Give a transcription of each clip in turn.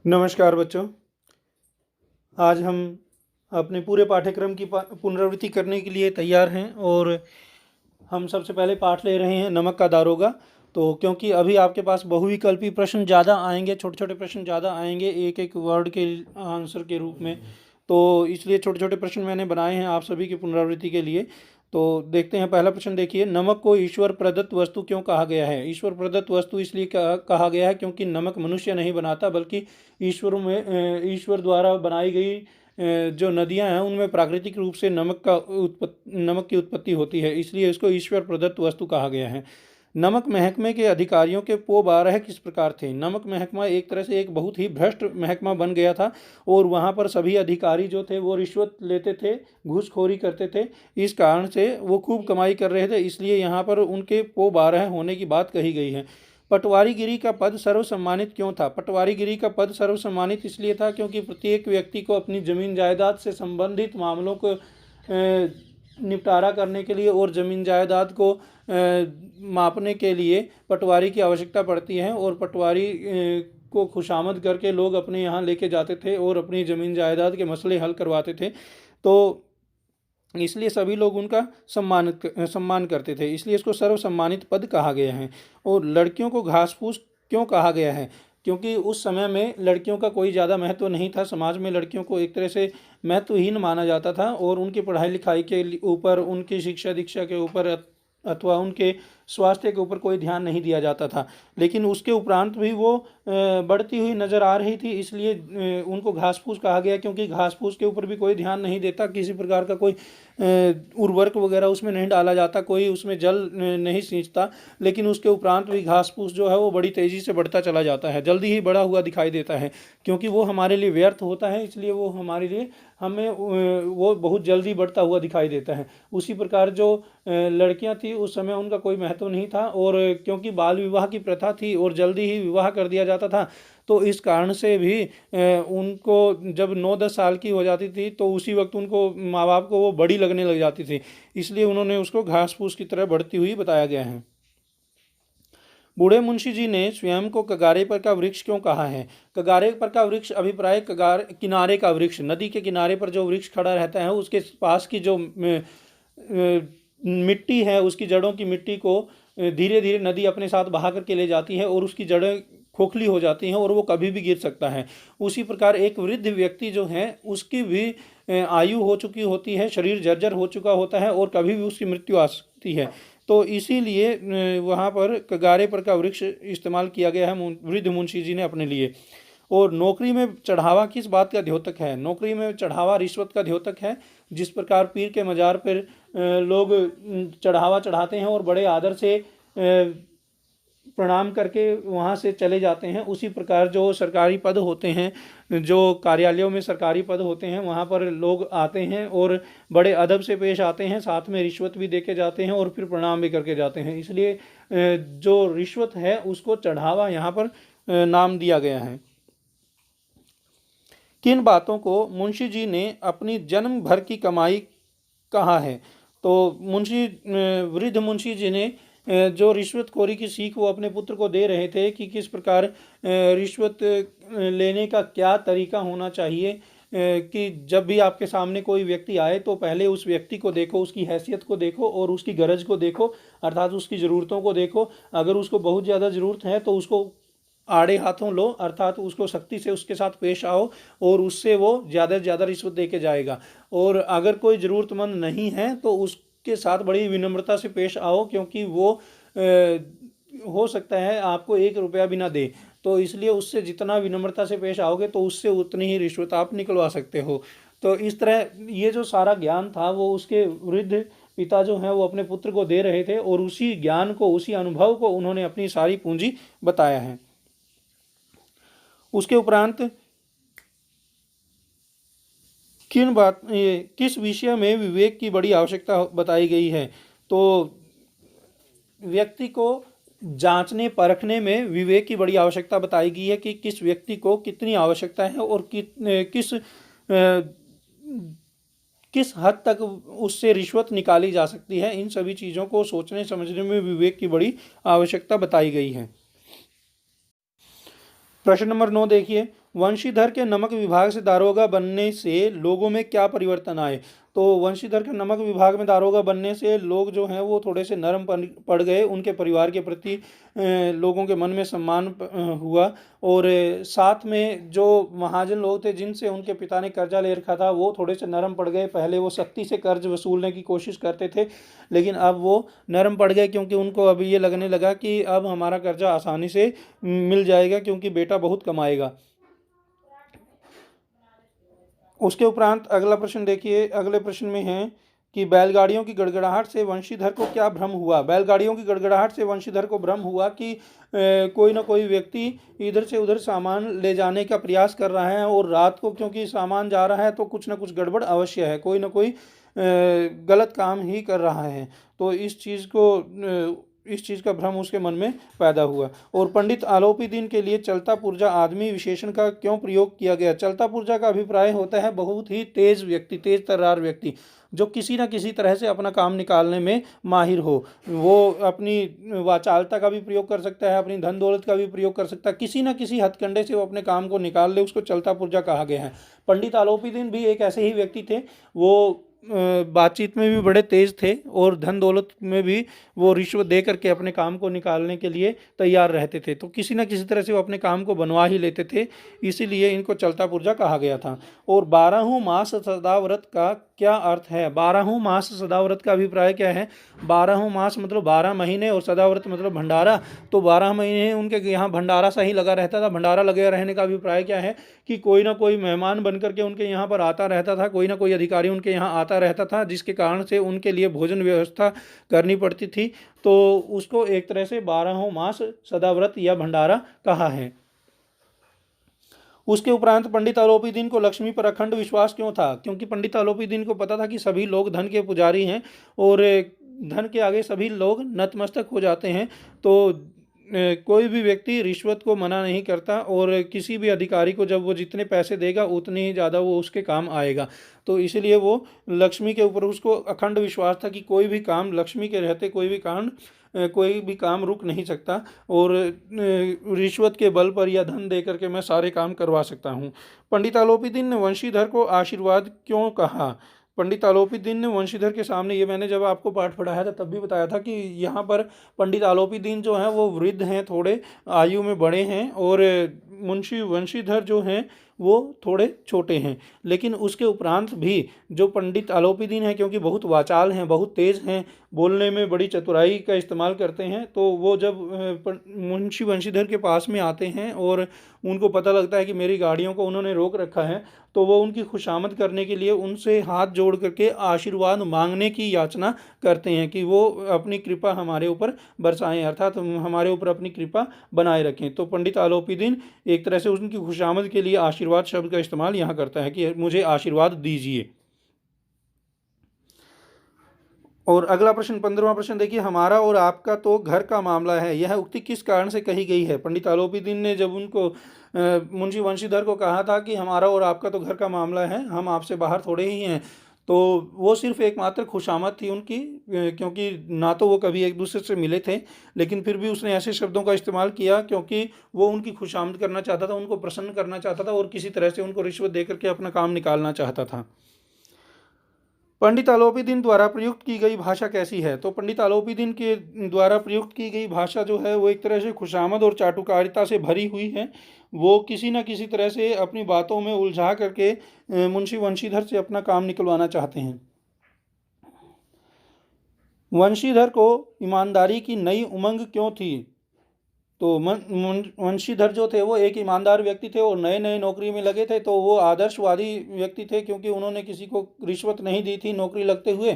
नमस्कार बच्चों। आज हम अपने पूरे पाठ्यक्रम की पुनरावृत्ति करने के लिए तैयार हैं और हम सबसे पहले पाठ ले रहे हैं नमक का दारोगा। तो क्योंकि अभी आपके पास बहुविकल्पी प्रश्न ज़्यादा आएंगे, छोटे छोटे प्रश्न ज़्यादा आएंगे एक एक वर्ड के आंसर के रूप में, तो इसलिए छोटे छोटे प्रश्न मैंने बनाए हैं आप सभी की पुनरावृत्ति के लिए। तो देखते हैं, पहला प्रश्न देखिए, नमक को ईश्वर प्रदत्त वस्तु क्यों कहा गया है? ईश्वर प्रदत्त वस्तु इसलिए कहा गया है क्योंकि नमक मनुष्य नहीं बनाता, बल्कि ईश्वर द्वारा बनाई गई जो नदियां हैं उनमें प्राकृतिक रूप से नमक की उत्पत्ति होती है, इसलिए इसको ईश्वर प्रदत्त वस्तु कहा गया है। नमक महकमे के अधिकारियों के पो 12 किस प्रकार थे? नमक महकमा एक तरह से एक बहुत ही भ्रष्ट महकमा बन गया था और वहाँ पर सभी अधिकारी जो थे वो रिश्वत लेते थे, घूसखोरी करते थे। इस कारण से वो खूब कमाई कर रहे थे, इसलिए यहाँ पर उनके पो 12 होने की बात कही गई है। पटवारीगिरी का पद सर्वसम्मानित क्यों था? पटवारीगिरी का पद सर्वसम्मानित इसलिए था क्योंकि प्रत्येक व्यक्ति को अपनी जमीन जायदाद से संबंधित मामलों को निपटारा करने के लिए और ज़मीन जायदाद को मापने के लिए पटवारी की आवश्यकता पड़ती है, और पटवारी को खुशामद करके लोग अपने यहाँ लेके जाते थे और अपनी ज़मीन जायदाद के मसले हल करवाते थे। तो इसलिए सभी लोग उनका सम्मान करते थे, इसलिए इसको सर्वसम्मानित पद कहा गया है। और लड़कियों को घास फूस क्यों कहा गया है? क्योंकि उस समय में लड़कियों का कोई ज़्यादा महत्व नहीं था, समाज में लड़कियों को एक तरह से महत्वहीन माना जाता था और उनकी पढ़ाई लिखाई के ऊपर, उनकी शिक्षा दीक्षा के ऊपर अथवा उनके स्वास्थ्य के ऊपर कोई ध्यान नहीं दिया जाता था। लेकिन उसके उपरांत भी वो बढ़ती हुई नज़र आ रही थी, इसलिए उनको घास फूस कहा गया, क्योंकि घास फूस के ऊपर भी कोई ध्यान नहीं देता, किसी प्रकार का कोई उर्वरक वगैरह उसमें नहीं डाला जाता, कोई उसमें जल नहीं सींचता, लेकिन उसके उपरांत भी घास फूस जो है वो बड़ी तेज़ी से बढ़ता चला जाता है, जल्दी ही बड़ा हुआ दिखाई देता है, क्योंकि वो हमारे लिए व्यर्थ होता है, इसलिए वो हमारे लिए हमें वो बहुत जल्दी बढ़ता हुआ दिखाई देता है। उसी प्रकार जो लड़कियां थी उस समय उनका कोई महत्व नहीं था, और क्योंकि बाल विवाह की प्रथा थी और जल्दी ही विवाह कर दिया जाता था, तो इस कारण से भी उनको जब 9-10 साल की हो जाती थी तो उसी वक्त उनको माँ बाप को वो बड़ी लगने लग जाती थी, इसलिए उन्होंने उसको घास फूस की तरह बढ़ती हुई बताया गया है। बूढ़े मुंशी जी ने स्वयं को कगारे पर का वृक्ष क्यों कहा है? कगारे पर का वृक्ष अभिप्राय किनारे का वृक्ष, नदी के किनारे पर जो वृक्ष खड़ा रहता है उसके पास की जो मिट्टी है, उसकी जड़ों की मिट्टी को धीरे धीरे नदी अपने साथ बहा करके ले जाती है और उसकी जड़ें खोखली हो जाती हैं और वो कभी भी गिर सकता है। उसी प्रकार एक वृद्ध व्यक्ति जो है उसकी भी आयु हो चुकी होती है, शरीर जर्जर हो चुका होता है और कभी भी उसकी मृत्यु आ सकती है, तो इसीलिए वहाँ पर कगारे पर का वृक्ष इस्तेमाल किया गया है वृद्ध मुंशी जी ने अपने लिए। और नौकरी में चढ़ावा किस बात का द्योतक है? नौकरी में चढ़ावा रिश्वत का द्योतक है। जिस प्रकार पीर के मज़ार पर लोग चढ़ावा चढ़ाते हैं और बड़े आदर से प्रणाम करके वहाँ से चले जाते हैं, उसी प्रकार जो सरकारी पद होते हैं, जो कार्यालयों में सरकारी पद होते हैं, वहाँ पर लोग आते हैं और बड़े अदब से पेश आते हैं, साथ में रिश्वत भी दे के जाते हैं और फिर प्रणाम भी करके जाते हैं, इसलिए जो रिश्वत है उसको चढ़ावा यहाँ पर नाम दिया गया है। किन बातों को मुंशी जी ने अपनी जन्म भर की कमाई कहा है? तो वृद्ध मुंशी जी ने जो रिश्वतखोरी की सीख वो अपने पुत्र को दे रहे थे कि किस प्रकार रिश्वत लेने का क्या तरीका होना चाहिए, कि जब भी आपके सामने कोई व्यक्ति आए तो पहले उस व्यक्ति को देखो, उसकी हैसियत को देखो और उसकी गरज को देखो, अर्थात उसकी ज़रूरतों को देखो। अगर उसको बहुत ज़्यादा ज़रूरत है तो उसको आड़े हाथों लो, अर्थात उसको सख्ती से उसके साथ पेश आओ और उससे वो ज़्यादा से ज़्यादा रिश्वत दे के जाएगा। और अगर कोई ज़रूरतमंद नहीं है तो उसके साथ बड़ी विनम्रता से पेश आओ, क्योंकि वो हो सकता है आपको 1 रुपया भी ना दे, तो इसलिए उससे जितना विनम्रता से पेश आओगे तो उससे उतनी ही रिश्वत आप निकलवा सकते हो। तो इस तरह ये जो सारा ज्ञान था वो उसके वृद्ध पिता जो हैं वो अपने पुत्र को दे रहे थे, और उसी ज्ञान को, उसी अनुभव को उन्होंने अपनी सारी पूंजी बताया है। उसके उपरांत किस विषय में विवेक की बड़ी आवश्यकता बताई गई है? तो व्यक्ति को जांचने परखने में विवेक की बड़ी आवश्यकता बताई गई है कि किस व्यक्ति को कितनी आवश्यकता है और किस हद तक उससे रिश्वत निकाली जा सकती है। इन सभी चीज़ों को सोचने समझने में विवेक की बड़ी आवश्यकता बताई गई है। प्रश्न नंबर 9 देखिए, वंशीधर के नमक विभाग से दारोगा बनने से लोगों में क्या परिवर्तन आए। तो वंशीधर के नमक विभाग में दारोगा बनने से लोग जो हैं वो थोड़े से नरम पड़ गए, उनके परिवार के प्रति लोगों के मन में सम्मान हुआ। और साथ में जो महाजन लोग थे जिनसे उनके पिता ने कर्जा ले रखा था वो थोड़े से नरम पड़ गए। पहले वो सख्ती से कर्ज वसूलने की कोशिश करते थे, लेकिन अब वो नरम पड़ गए, क्योंकि उनको अभी ये लगने लगा कि अब हमारा कर्जा आसानी से मिल जाएगा, क्योंकि बेटा बहुत कमाएगा। उसके उपरांत अगला प्रश्न देखिए, अगले प्रश्न में है कि बैलगाड़ियों की गड़गड़ाहट से वंशीधर को क्या भ्रम हुआ। बैलगाड़ियों की गड़गड़ाहट से वंशीधर को भ्रम हुआ कि कोई ना कोई व्यक्ति इधर से उधर सामान ले जाने का प्रयास कर रहा है, और रात को क्योंकि सामान जा रहा है तो कुछ ना कुछ गड़बड़ अवश्य है, कोई ना कोई गलत काम ही कर रहा है। तो इस चीज़ का भ्रम उसके मन में पैदा हुआ। और पंडित आलोपी दीन के लिए चलता पुर्जा आदमी विशेषण का क्यों प्रयोग किया गया। चलता पुर्जा का अभिप्राय होता है बहुत ही तेज व्यक्ति, तेज तर्रार व्यक्ति, जो किसी न किसी तरह से अपना काम निकालने में माहिर हो। वो अपनी वाचालता का भी प्रयोग कर सकता है, अपनी धन दौलत का भी प्रयोग कर सकता है, किसी न किसी हथकंडे से वो अपने काम को निकाल ले, उसको चलता पुर्जा कहा गया है। पंडित आलोपी दीन भी एक ऐसे ही व्यक्ति थे। वो बातचीत में भी बड़े तेज थे, और धन दौलत में भी वो रिश्वत दे करके अपने काम को निकालने के लिए तैयार रहते थे। तो किसी न किसी तरह से वो अपने काम को बनवा ही लेते थे, इसीलिए इनको चलता पुर्जा कहा गया था। और 12 मास सदाव्रत का क्या अर्थ है। 12 मास सदाव्रत का अभिप्राय क्या है। 12 मास मतलब 12 महीने, और सदाव्रत मतलब भंडारा। तो 12 महीने उनके यहाँ भंडारा सा ही लगा रहता था। भंडारा लगे रहने का अभिप्राय क्या है कि कोई ना कोई मेहमान बन करके उनके यहाँ पर आता रहता था, कोई ना कोई अधिकारी उनके यहाँ आता रहता था, जिसके कारण से उनके लिए भोजन व्यवस्था करनी पड़ती थी। तो उसको एक तरह से 12 मास सदाव्रत या भंडारा कहा है। उसके उपरांत पंडित आलोपी दीन को लक्ष्मी पर अखंड विश्वास क्यों था। क्योंकि पंडित आलोपी दीन को पता था कि सभी लोग धन के पुजारी हैं, और धन के आगे सभी लोग नतमस्तक हो जाते हैं। तो कोई भी व्यक्ति रिश्वत को मना नहीं करता, और किसी भी अधिकारी को जब वो जितने पैसे देगा उतने ही ज़्यादा वो उसके काम आएगा। तो इसलिए वो लक्ष्मी के ऊपर उसको अखंड विश्वास था कि कोई भी काम लक्ष्मी के रहते कोई भी काम रुक नहीं सकता, और रिश्वत के बल पर या धन दे करके मैं सारे काम करवा सकता हूँ। पंडित आलोपी दीन ने वंशीधर को आशीर्वाद क्यों कहा। पंडित आलोपी दीन ने वंशीधर के सामने, ये मैंने जब आपको पाठ पढ़ाया था तब भी बताया था कि यहाँ पर पंडित आलोपी दीन जो हैं वो वृद्ध हैं, थोड़े आयु में बड़े हैं, और मुंशी वंशीधर जो हैं वो थोड़े छोटे हैं। लेकिन उसके उपरांत भी जो पंडित आलोपी दीन हैं, क्योंकि बहुत वाचाल हैं, बहुत तेज़ हैं, बोलने में बड़ी चतुराई का इस्तेमाल करते हैं, तो वो जब मुंशी वंशीधर के पास में आते हैं और उनको पता लगता है कि मेरी गाड़ियों को उन्होंने रोक रखा है, तो वो उनकी खुशामद करने के लिए उनसे हाथ जोड़ करके आशीर्वाद मांगने की याचना करते हैं कि वो अपनी कृपा हमारे ऊपर बरसाएं, अर्थात हमारे ऊपर अपनी कृपा बनाए रखें। तो पंडित आलोपी दीन एक तरह से उनकी खुशामद के लिए आशीर्वाद शब्द का इस्तेमाल यहाँ करता है कि मुझे आशीर्वाद दीजिए। और अगला प्रश्न 15वां प्रश्न देखिए, हमारा और आपका तो घर का मामला है, यह उक्ति किस कारण से कही गई है। पंडित आलोपी दीन ने जब उनको मुंशी वंशीधर को कहा था कि हमारा और आपका तो घर का मामला है, हम आपसे बाहर थोड़े ही हैं, तो वो सिर्फ एकमात्र खुशामद थी उनकी, क्योंकि ना तो वो कभी एक दूसरे से मिले थे, लेकिन फिर भी उसने ऐसे शब्दों का इस्तेमाल किया क्योंकि वो उनकी खुशामद करना चाहता था, उनको प्रसन्न करना चाहता था, और किसी तरह से उनको रिश्वत दे करके अपना काम निकालना चाहता था। पंडित आलोपी दीन द्वारा प्रयुक्त की गई भाषा कैसी है। तो पंडित आलोपी दीन के द्वारा प्रयुक्त की गई भाषा जो है वो एक तरह से खुशामद और चाटुकारिता से भरी हुई है। वो किसी न किसी तरह से अपनी बातों में उलझा करके मुंशी वंशीधर से अपना काम निकलवाना चाहते हैं। वंशीधर को ईमानदारी की नई उमंग क्यों थी। तो वंशीधर जो थे वो एक ईमानदार व्यक्ति थे और नए नए नौकरी में लगे थे, तो वो आदर्शवादी व्यक्ति थे, क्योंकि उन्होंने किसी को रिश्वत नहीं दी थी नौकरी लगते हुए।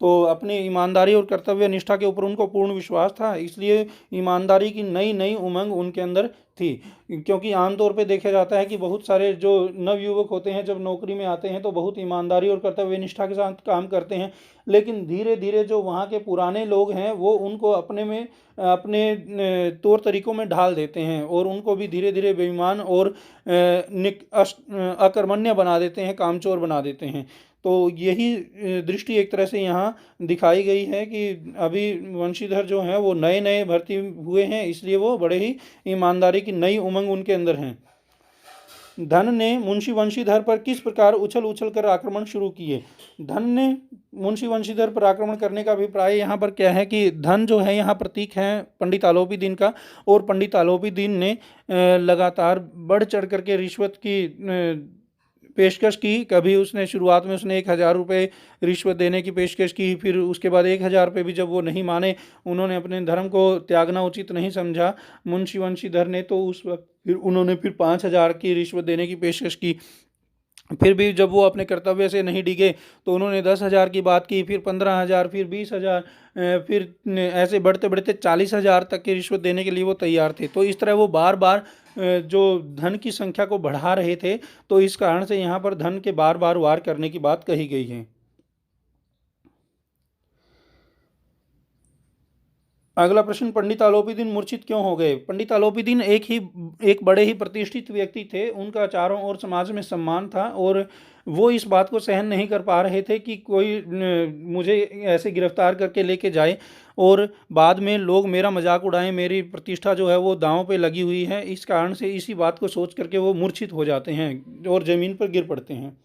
तो अपनी ईमानदारी और कर्तव्य निष्ठा के ऊपर उनको पूर्ण विश्वास था, इसलिए ईमानदारी की नई नई उमंग उनके अंदर थी। क्योंकि आमतौर पे देखा जाता है कि बहुत सारे जो नवयुवक होते हैं जब नौकरी में आते हैं तो बहुत ईमानदारी और कर्तव्य निष्ठा के साथ काम करते हैं, लेकिन धीरे धीरे जो वहाँ के पुराने लोग हैं वो उनको अपने तौर तरीक़ों में ढाल देते हैं, और उनको भी धीरे धीरे बेईमान और अकर्मण्य बना देते हैं, कामचोर बना देते हैं। तो यही दृष्टि एक तरह से यहाँ दिखाई गई है कि अभी वंशीधर जो हैं वो नए नए भर्ती हुए हैं, इसलिए वो बड़े ही ईमानदारी की नई उमंग उनके अंदर हैं। धन ने मुंशी वंशीधर पर किस प्रकार उछल उछल कर आक्रमण शुरू किए। धन ने मुंशी वंशीधर पर आक्रमण करने का अभिप्राय यहाँ पर क्या है कि धन जो है यहाँ प्रतीक है पंडित आलोपीदीन का, और पंडित आलोपीदीन ने लगातार बढ़ चढ़ करके रिश्वत की पेशकश की। कभी उसने शुरुआत में उसने 1,000 रुपये रिश्वत देने की पेशकश की, फिर उसके बाद 1,000 रुपये भी जब वो नहीं माने, उन्होंने अपने धर्म को त्यागना उचित नहीं समझा मुंशी वंशीधर ने, तो उस वक्त फिर उन्होंने फिर 5,000 की रिश्वत देने की पेशकश की। फिर भी जब वो अपने कर्तव्य से नहीं डिगे तो उन्होंने 10,000 की बात की, फिर 15,000, फिर 20,000, फिर ऐसे बढ़ते बढ़ते 40,000 तक की रिश्वत देने के लिए वो तैयार थे। तो इस तरह वो बार बार जो धन की संख्या को बढ़ा रहे थे, तो इस कारण से यहाँ पर धन के बार बार वार करने की बात कही गई है। अगला प्रश्न, पंडित आलोपीदीन मूर्छित क्यों हो गए। पंडित आलोपीदीन एक बड़े ही प्रतिष्ठित व्यक्ति थे, उनका चारों ओर समाज में सम्मान था, और वो इस बात को सहन नहीं कर पा रहे थे कि कोई मुझे ऐसे गिरफ्तार करके लेके जाए और बाद में लोग मेरा मजाक उड़ाएं, मेरी प्रतिष्ठा जो है वो दांव पे लगी हुई है। इस कारण से इसी बात को सोच करके वो मूर्छित हो जाते हैं और ज़मीन पर गिर पड़ते हैं।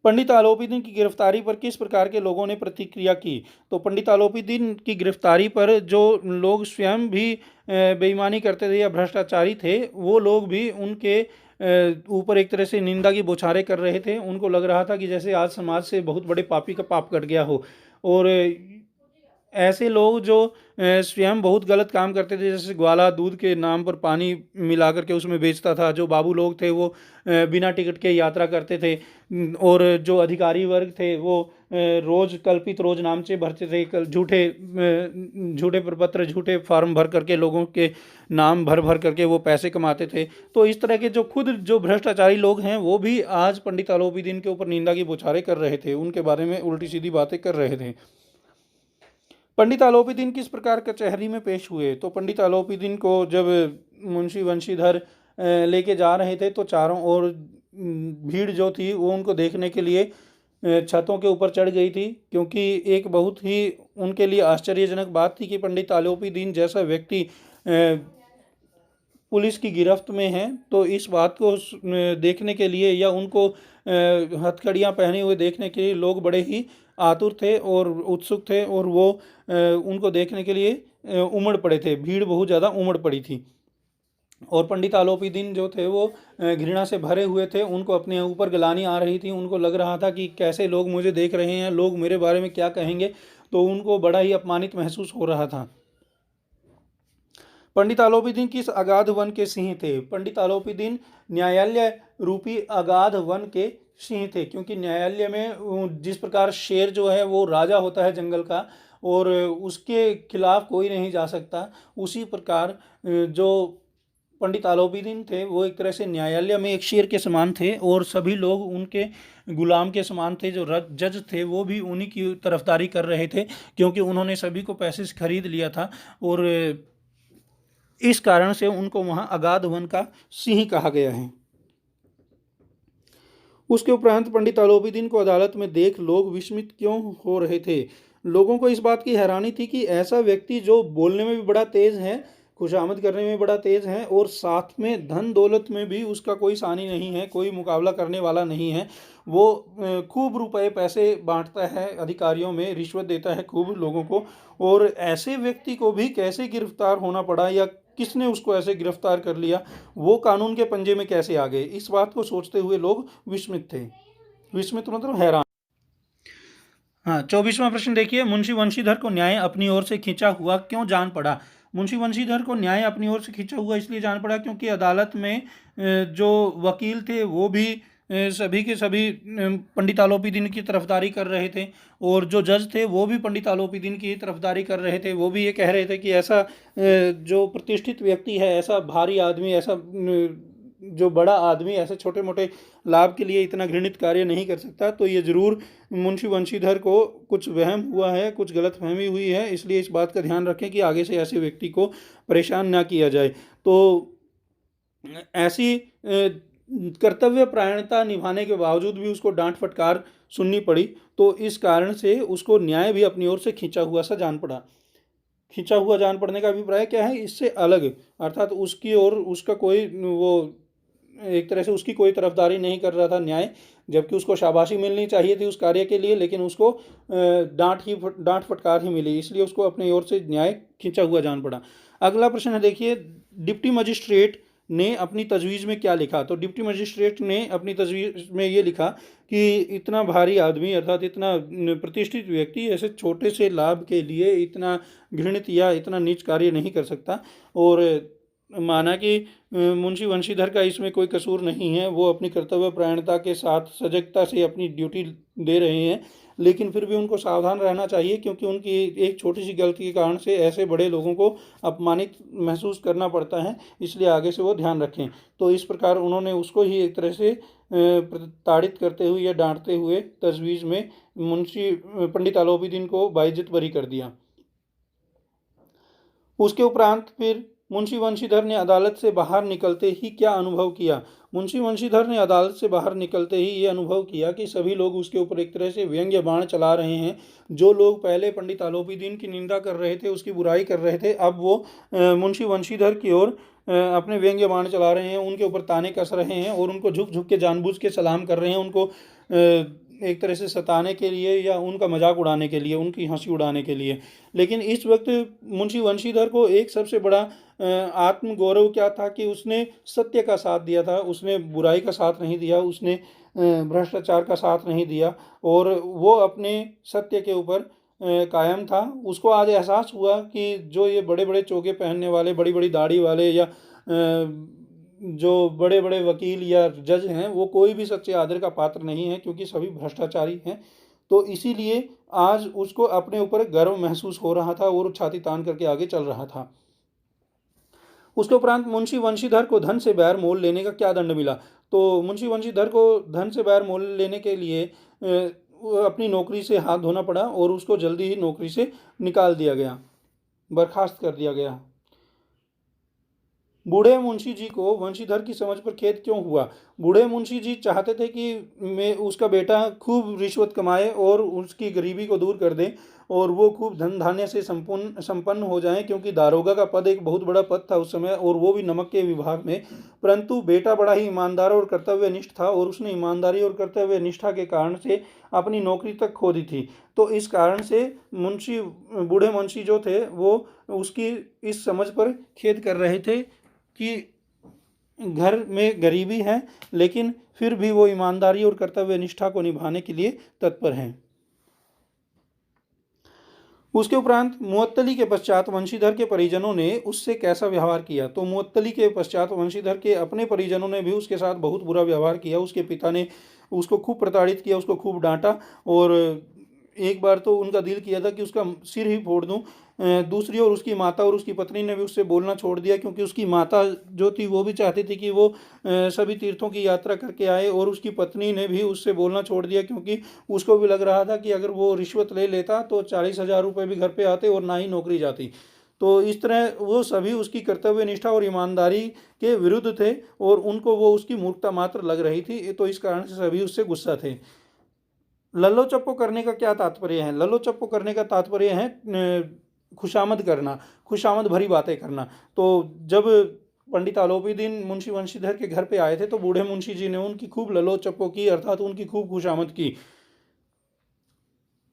पंडित आलोपीदीन की गिरफ्तारी पर किस प्रकार के लोगों ने प्रतिक्रिया की। तो पंडित आलोपीदीन की गिरफ्तारी पर जो लोग स्वयं भी बेईमानी करते थे या भ्रष्टाचारी थे, वो लोग भी उनके ऊपर एक तरह से निंदा की बौछारें कर रहे थे। उनको लग रहा था कि जैसे आज समाज से बहुत बड़े पापी का पाप कट गया हो, और ऐसे लोग जो स्वयं बहुत गलत काम करते थे, जैसे ग्वाला दूध के नाम पर पानी मिला करके उसमें बेचता था, जो बाबू लोग थे वो बिना टिकट के यात्रा करते थे, और जो अधिकारी वर्ग थे वो रोज कल्पित रोज नामचे भरते थे, झूठे प्रपत्र झूठे फॉर्म भर करके लोगों के नाम भर भर करके वो पैसे कमाते थे। तो इस तरह के जो खुद जो भ्रष्टाचारी लोग हैं वो भी आज पंडित आलोपीदीन के ऊपर निंदा की बौछारें कर रहे थे, उनके बारे में उल्टी सीधी बातें कर रहे थे। पंडित आलोपीदीन किस प्रकार कचहरी में पेश हुए। तो पंडित आलोपीदीन को जब मुंशी वंशीधर लेके जा रहे थे तो चारों ओर भीड़ जो थी वो उनको देखने के लिए छतों के ऊपर चढ़ गई थी, क्योंकि एक बहुत ही उनके लिए आश्चर्यजनक बात थी कि पंडित आलोपीदीन जैसा व्यक्ति पुलिस की गिरफ्त में है। तो इस बात को देखने के लिए या उनको हथकड़ियाँ पहने हुए देखने के लिए लोग बड़े ही आतुर थे और उत्सुक थे, और वो उनको देखने के लिए उमड़ पड़े थे। भीड़ बहुत ज़्यादा उमड़ पड़ी थी, और पंडित आलोपीदीन जो थे वो घृणा से भरे हुए थे। उनको अपने ऊपर गिलानी आ रही थी, उनको लग रहा था कि कैसे लोग मुझे देख रहे हैं, लोग मेरे बारे में क्या कहेंगे। तो उनको बड़ा ही अपमानित महसूस हो रहा था। पंडित आलोपीदीन किस अगाध वन के सिंह थे। पंडित आलोपीदीन न्यायालय रूपी अगाध वन के सिंह थे, क्योंकि न्यायालय में जिस प्रकार शेर जो है वो राजा होता है जंगल का, और उसके खिलाफ कोई नहीं जा सकता, उसी प्रकार जो पंडित आलोपीदीन थे वो एक तरह से न्यायालय में एक शेर के समान थे, और सभी लोग उनके गुलाम के समान थे। जो जज थे वो भी उन्हीं की तरफदारी कर रहे थे, क्योंकि उन्होंने सभी को पैसे से खरीद लिया था, और इस कारण से उनको वहां अगाध वन का सिंह कहा गया है। उसके उपरांत पंडित आलोपीदीन को अदालत में देख लोग विस्मित क्यों हो रहे थे। लोगों को इस बात की हैरानी थी कि ऐसा व्यक्ति जो बोलने में भी बड़ा तेज है, खुशामद करने में बड़ा तेज है, और साथ में धन दौलत में भी उसका कोई सानी नहीं है, कोई मुकाबला करने वाला नहीं है। वो खूब रुपए पैसे बांटता है अधिकारियों में, रिश्वत देता है खूब लोगों को, और ऐसे व्यक्ति को भी कैसे गिरफ्तार होना पड़ा या किसने उसको ऐसे गिरफ्तार कर लिया, वो कानून के पंजे में कैसे आ गए, इस बात को सोचते हुए लोग विस्मित थे। विस्मित मतलब हैरान। हाँ, 24वां प्रश्न देखिए, मुंशी वंशीधर को न्याय अपनी ओर से खींचा हुआ क्यों जान पड़ा। मुंशी वंशीधर को न्याय अपनी ओर से खींचा हुआ इसलिए जान पड़ा क्योंकि अदालत में जो वकील थे वो भी सभी के सभी पंडित आलोपीदीन की तरफदारी कर रहे थे, और जो जज थे वो भी पंडित आलोपीदीन की तरफदारी कर रहे थे। वो भी ये कह रहे थे कि ऐसा जो प्रतिष्ठित व्यक्ति है, ऐसा भारी आदमी, ऐसा जो बड़ा आदमी ऐसे छोटे मोटे लाभ के लिए इतना घृणित कार्य नहीं कर सकता। तो ये ज़रूर मुंशी वंशीधर को कुछ वहम हुआ है, कुछ गलतफहमी हुई है, इसलिए इस बात का ध्यान रखें कि आगे से ऐसे व्यक्ति को परेशान ना किया जाए। तो ऐसी कर्तव्य परायणता निभाने के बावजूद भी उसको डांट फटकार सुननी पड़ी, तो इस कारण से उसको न्याय भी अपनी ओर से खींचा हुआ सा जान पड़ा। खींचा हुआ जान पड़ने का अभिप्राय क्या है, इससे अलग, अर्थात उसकी और उसका कोई वो एक तरह से उसकी कोई तरफदारी नहीं कर रहा था न्याय, जबकि उसको शाबाशी मिलनी चाहिए थी उस कार्य के लिए, लेकिन उसको डांट फटकार ही मिली, इसलिए उसको अपनी ओर से न्याय खींचा हुआ जान पड़ा। अगला प्रश्न है देखिए, डिप्टी मजिस्ट्रेट ने अपनी तजवीज़ में क्या लिखा। तो डिप्टी मजिस्ट्रेट ने अपनी तजवीज़ में ये लिखा कि इतना भारी आदमी अर्थात इतना प्रतिष्ठित व्यक्ति ऐसे छोटे से लाभ के लिए इतना घृणित या इतना नीच कार्य नहीं कर सकता, और माना कि मुंशी वंशीधर का इसमें कोई कसूर नहीं है, वो अपनी कर्तव्य परायणता के साथ सजगता से अपनी ड्यूटी दे रहे हैं, लेकिन फिर भी उनको सावधान रहना चाहिए, क्योंकि उनकी एक छोटी सी गलती के कारण से ऐसे बड़े लोगों को अपमानित महसूस करना पड़ता है, इसलिए आगे से वो ध्यान रखें। तो इस प्रकार उन्होंने उसको ही एक तरह से प्रताड़ित करते हुए या डांटते हुए तजवीज़ में मुंशी पंडित आलोपीदीन को बाइज्जत बरी कर दिया। उसके उपरांत फिर मुंशी वंशीधर ने अदालत से बाहर निकलते ही क्या अनुभव किया। मुंशी वंशीधर ने अदालत से बाहर निकलते ही ये अनुभव किया कि सभी लोग उसके ऊपर एक तरह से व्यंग्य बाण चला रहे हैं। जो लोग पहले पंडित आलोपीदीन की निंदा कर रहे थे, उसकी बुराई कर रहे थे, अब वो मुंशी वंशीधर की ओर अपने व्यंग्य बाण चला रहे हैं, उनके ऊपर ताने कस रहे हैं और उनको झुक झुक के जानबूझ के सलाम कर रहे हैं, उनको एक तरह से सताने के लिए या उनका मजाक उड़ाने के लिए, उनकी हंसी उड़ाने के लिए। लेकिन इस वक्त मुंशी वंशीधर को एक सबसे बड़ा आत्मगौरव क्या था कि उसने सत्य का साथ दिया था, उसने बुराई का साथ नहीं दिया, उसने भ्रष्टाचार का साथ नहीं दिया, और वो अपने सत्य के ऊपर कायम था। उसको आज एहसास हुआ कि जो ये बड़े बड़े चोगे पहनने वाले, बड़ी बड़ी दाढ़ी वाले या जो बड़े बड़े वकील या जज हैं, वो कोई भी सच्चे आदर का पात्र नहीं है, क्योंकि सभी भ्रष्टाचारी हैं। तो इसीलिए आज उसको अपने ऊपर गर्व महसूस हो रहा था और छाती तान करके आगे चल रहा था। उसके उपरांत मुंशी वंशीधर को धन से बैर मोल लेने का क्या दंड मिला। तो मुंशी वंशीधर को धन से बैर मोल लेने के लिए अपनी नौकरी से हाथ धोना पड़ा और उसको जल्दी ही नौकरी से निकाल दिया गया, बर्खास्त कर दिया गया। बूढ़े मुंशी जी को वंशीधर की समझ पर खेद क्यों हुआ। बूढ़े मुंशी जी चाहते थे कि उसका बेटा खूब रिश्वत कमाए और उसकी गरीबी को दूर कर दे और वो खूब धन धान्य से संपन्न हो जाए, क्योंकि दारोगा का पद एक बहुत बड़ा पद था उस समय, और वो भी नमक के विभाग में। परंतु बेटा बड़ा ही ईमानदार और कर्तव्यनिष्ठ था और उसने ईमानदारी और कर्तव्य निष्ठा के कारण से अपनी नौकरी तक खो दी थी। तो इस कारण से बूढ़े मुंशी जो थे वो उसकी इस समझ पर खेद कर रहे थे कि घर में गरीबी है, लेकिन फिर भी वो ईमानदारी और कर्तव्य निष्ठा को निभाने के लिए तत्पर हैं। उसके उपरांत मुअत्तली के पश्चात वंशीधर के परिजनों ने उससे कैसा व्यवहार किया। तो मुअत्तली के पश्चात वंशीधर के अपने परिजनों ने भी उसके साथ बहुत बुरा व्यवहार किया। उसके पिता ने उसको खूब प्रताड़ित किया, उसको खूब डांटा, और एक बार तो उनका दिल किया था कि उसका सिर ही फोड़ दूं। दूसरी ओर उसकी माता और उसकी पत्नी ने भी उससे बोलना छोड़ दिया, क्योंकि उसकी माता जो थी वो भी चाहती थी कि वो सभी तीर्थों की यात्रा करके आए, और उसकी पत्नी ने भी उससे बोलना छोड़ दिया, क्योंकि उसको भी लग रहा था कि अगर वो रिश्वत ले लेता तो 40,000 रुपये भी घर पे आते और ना ही नौकरी जाती। तो इस तरह वो सभी उसकी कर्तव्य निष्ठा और ईमानदारी के विरुद्ध थे और उनको वो उसकी मूर्खता मात्र लग रही थी। तो इस कारण से सभी उससे गुस्सा थे। लल्लो चप्पो करने का क्या तात्पर्य है। लल्लो चप्पो करने का तात्पर्य है खुशामद करना, खुशामद भरी बातें करना। तो जब पंडित आलोपीदीन मुंशी वंशीधर के घर पे आए थे तो बूढ़े मुंशी जी ने उनकी खूब लल्लो चप्पो की, अर्थात उनकी खूब खुशामद की।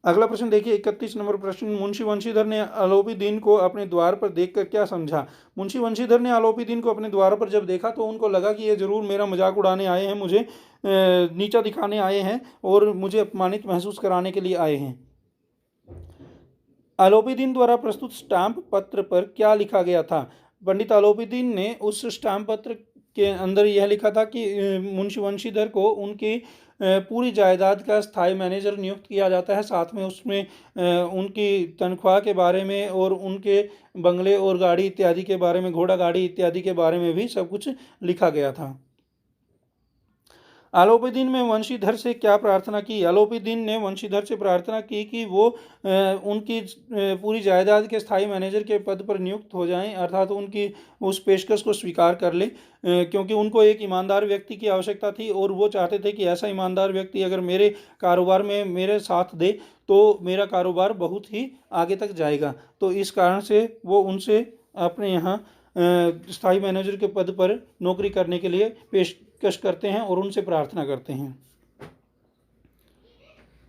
अगला प्रश्न देखिए, 31 नंबर प्रश्न, मुंशी वंशीधर ने आलोपीदीन को अपने द्वार पर देखकर क्या समझा। मुंशी वंशीधर ने आलोपीदीन को अपने द्वार पर जब देखा तो उनको लगा कि ये जरूर मेरा मजाक उड़ाने आए हैं, मुझे नीचा दिखाने आए हैं और मुझे अपमानित महसूस कराने के लिए आए हैं। आलोपीदीन द्वारा प्रस्तुत स्टाम्प पत्र पर क्या लिखा गया था। पंडित आलोपीदीन ने उस स्टाम्प पत्र के अंदर यह लिखा था कि मुंशी वंशीधर को उनकी पूरी जायदाद का स्थायी मैनेजर नियुक्त किया जाता है। साथ में उसमें उनकी तनख्वाह के बारे में और उनके बंगले और गाड़ी इत्यादि के बारे में, घोड़ा गाड़ी इत्यादि के बारे में भी सब कुछ लिखा गया था। आलोपीदीन में वंशीधर से क्या प्रार्थना की। आलोपीदीन ने वंशीधर से प्रार्थना की कि वो उनकी पूरी जायदाद के स्थायी मैनेजर के पद पर नियुक्त हो जाएं, अर्थात उनकी उस पेशकश को स्वीकार कर ले, क्योंकि उनको एक ईमानदार व्यक्ति की आवश्यकता थी और वो चाहते थे कि ऐसा ईमानदार व्यक्ति अगर मेरे कारोबार में मेरे साथ दे तो मेरा कारोबार बहुत ही आगे तक जाएगा। तो इस कारण से वो उनसे अपने यहाँ स्थायी मैनेजर के पद पर नौकरी करने के लिए पेशकश करते हैं और उनसे प्रार्थना करते हैं।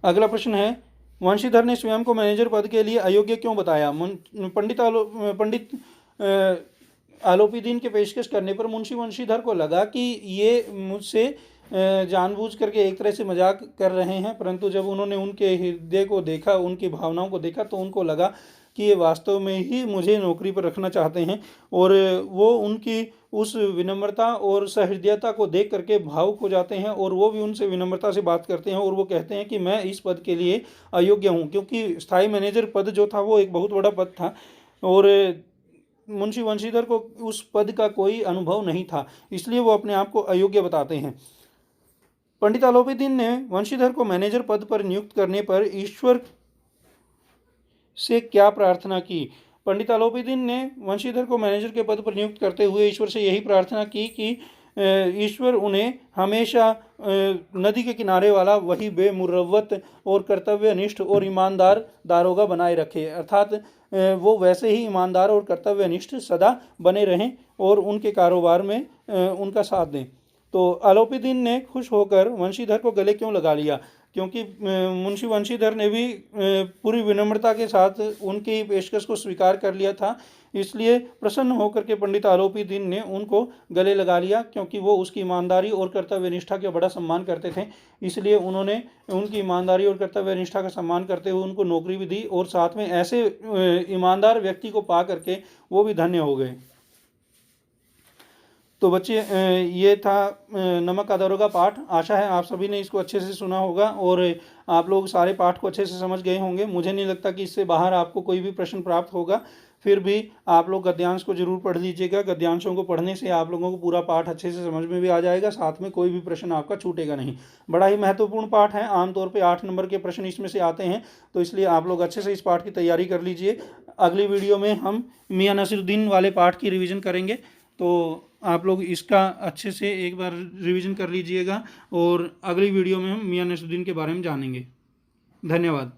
अगला प्रश्न है, वंशीधर ने स्वयं को मैनेजर पद के लिए अयोग्य क्यों बताया? पंडित आलोपीदीन के पेशकश करने पर मुंशी वंशीधर को लगा कि ये मुझसे जानबूझ करके एक तरह से मजाक कर रहे हैं, परंतु जब उन्होंने उनके हृदय को देखा, उनकी भावनाओं को देखा, तो उनको लगा कि ये वास्तव में ही मुझे नौकरी पर रखना चाहते हैं। और वो उनकी उस विनम्रता और सहृदयता को देख करके भावुक हो जाते हैं और वो भी उनसे विनम्रता से बात करते हैं और वो कहते हैं कि मैं इस पद के लिए अयोग्य हूँ, क्योंकि स्थायी मैनेजर पद जो था वो एक बहुत बड़ा पद था और मुंशी वंशीधर को उस पद का कोई अनुभव नहीं था, इसलिए वो अपने आप को अयोग्य बताते हैं। पंडित आलोपीदीन ने वंशीधर को मैनेजर पद पर नियुक्त करने पर ईश्वर से क्या प्रार्थना की? पंडित आलोपीदीन ने वंशीधर को मैनेजर के पद पर नियुक्त करते हुए ईश्वर से यही प्रार्थना की कि ईश्वर उन्हें हमेशा नदी के किनारे वाला वही बेमुरव्वत और कर्तव्यनिष्ठ और ईमानदार दारोगा बनाए रखे, अर्थात वो वैसे ही ईमानदार और कर्तव्यनिष्ठ सदा बने रहें और उनके कारोबार में उनका साथ दें। तो आलोपीदीन ने खुश होकर वंशीधर को गले क्यों लगा लिया? क्योंकि मुंशी वंशीधर ने भी पूरी विनम्रता के साथ उनकी पेशकश को स्वीकार कर लिया था, इसलिए प्रसन्न होकर के पंडित आलोपीदीन ने उनको गले लगा लिया, क्योंकि वो उसकी ईमानदारी और कर्तव्य निष्ठा का बड़ा सम्मान करते थे। इसलिए उन्होंने उनकी ईमानदारी और कर्तव्य निष्ठा का सम्मान करते हुए उनको नौकरी भी दी और साथ में ऐसे ईमानदार व्यक्ति को पा करके वो भी धन्य हो गए। तो बच्चे, ये था नमक का दारोगा पाठ। आशा है आप सभी ने इसको अच्छे से सुना होगा और आप लोग सारे पाठ को अच्छे से समझ गए होंगे। मुझे नहीं लगता कि इससे बाहर आपको कोई भी प्रश्न प्राप्त होगा। फिर भी आप लोग गद्यांश को जरूर पढ़ लीजिएगा। गद्यांशों को पढ़ने से आप लोगों को पूरा पाठ अच्छे से समझ में भी आ जाएगा, साथ में कोई भी प्रश्न आपका छूटेगा नहीं। बड़ा ही महत्वपूर्ण पाठ है, आमतौर पे 8 नंबर के प्रश्न इसमें से आते हैं, तो इसलिए आप लोग अच्छे से इस पाठ की तैयारी कर लीजिए। अगली वीडियो में हम मियां नसीरुद्दीन वाले पाठ की रिवीजन करेंगे, तो आप लोग इसका अच्छे से एक बार रिवीजन कर लीजिएगा और अगली वीडियो में हम मियां नसीरुद्दीन के बारे में जानेंगे। धन्यवाद।